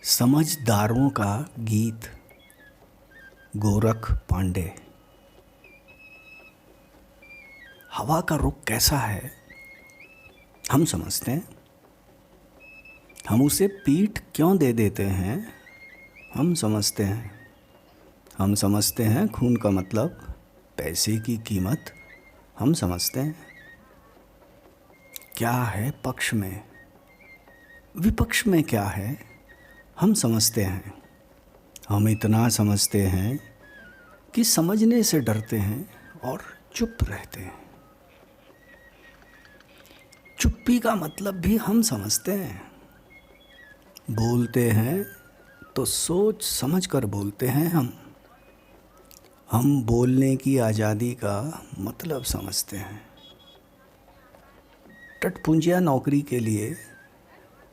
समझदारों का गीत। गोरख पांडे। हवा का रुख कैसा है हम समझते हैं, हम उसे पीठ क्यों दे देते हैं हम समझते हैं। हम समझते हैं खून का मतलब, पैसे की कीमत हम समझते हैं। क्या है पक्ष में विपक्ष में क्या है हम समझते हैं। हम इतना समझते हैं कि समझने से डरते हैं और चुप रहते हैं। चुप्पी का मतलब भी हम समझते हैं। बोलते हैं तो सोच समझ कर बोलते हैं। हम बोलने की आज़ादी का मतलब समझते हैं। टटपुंजिया नौकरी के लिए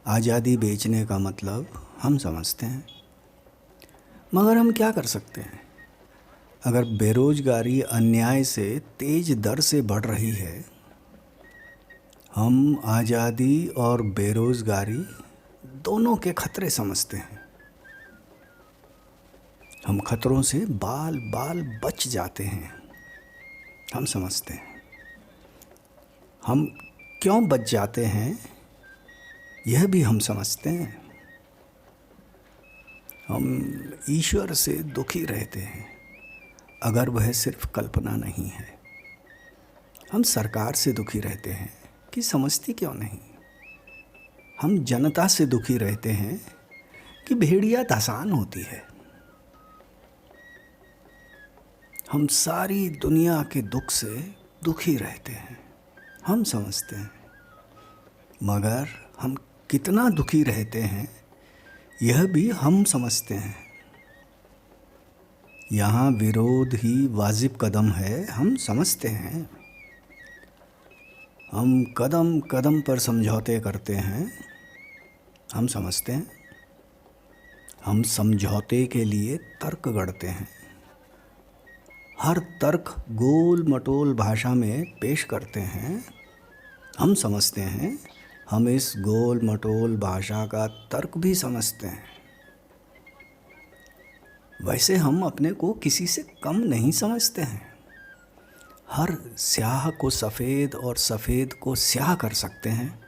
आज़ादी बेचने का मतलब हम समझते हैं। मगर हम क्या कर सकते हैं अगर बेरोजगारी अन्याय से तेज दर से बढ़ रही है। हम आज़ादी और बेरोजगारी दोनों के खतरे समझते हैं। हम खतरों से बाल बाल बच जाते हैं हम समझते हैं। हम क्यों बच जाते हैं यह भी हम समझते हैं। हम ईश्वर से दुखी रहते हैं अगर वह सिर्फ कल्पना नहीं है। हम सरकार से दुखी रहते हैं कि समझती क्यों नहीं। हम जनता से दुखी रहते हैं कि भेड़िया धसान होती है। हम सारी दुनिया के दुख से दुखी रहते हैं हम समझते हैं। मगर हम कितना दुखी रहते हैं यह भी हम समझते हैं। यहाँ विरोध ही वाजिब कदम है हम समझते हैं। हम कदम कदम पर समझौते करते हैं हम समझते हैं। हम समझौते के लिए तर्क गढ़ते हैं। हर तर्क गोल मटोल भाषा में पेश करते हैं हम समझते हैं। हम इस गोल मटोल भाषा का तर्क भी समझते हैं। वैसे हम अपने को किसी से कम नहीं समझते हैं। हर स्याह को सफ़ेद और सफ़ेद को स्याह कर सकते हैं।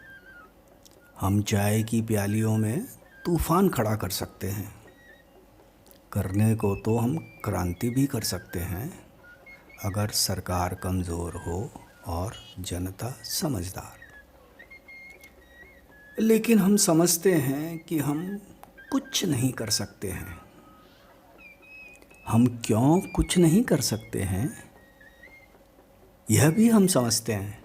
हम चाय की प्यालियों में तूफ़ान खड़ा कर सकते हैं। करने को तो हम क्रांति भी कर सकते हैं अगर सरकार कमज़ोर हो और जनता समझदार। लेकिन हम समझते हैं कि हम कुछ नहीं कर सकते हैं। हम क्यों कुछ नहीं कर सकते हैं यह भी हम समझते हैं।